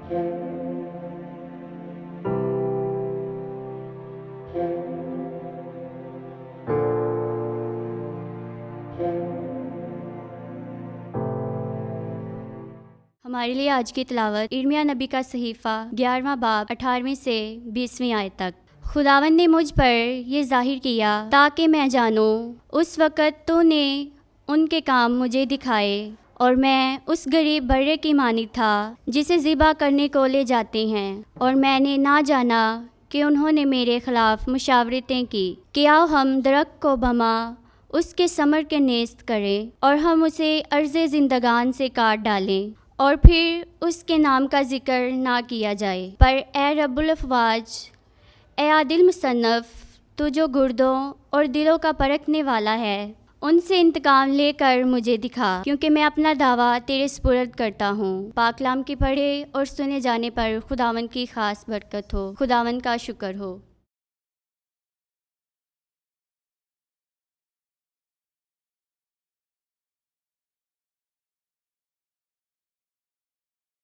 हमारे लिए आज की तिलावत इर्मिया नबी का सहीफ़ा 11वां बाब 18वीं से 20वीं आयत तक। खुदावंद ने मुझ पर ये जाहिर किया ताकि मैं जानूं। उस वक़्त तूने उनके काम मुझे दिखाए और मैं उस गरीब बर्रे की मानी था जिसे ज़िबा करने को ले जाते हैं, और मैंने ना जाना कि उन्होंने मेरे ख़िलाफ़ मुशावरतें की कि आओ हम दरख्त को भमा उसके समर के नेस्त करें और हम उसे अर्ज़े ज़िंदगान से काट डालें और फिर उसके नाम का जिक्र ना किया जाए। पर ए रब्बुल अफ़वाज, ए आदिल मुसन्नफ़, तू जो गुर्दों और दिलों का परखने वाला है, उनसे इंतकाम लेकर मुझे दिखा, क्योंकि मैं अपना दावा तेरे सुपुर्द करता हूँ। पाकलाम की पढ़े और सुने जाने पर खुदावंद की ख़ास बरकत हो। खुदावंद का शुक्र हो।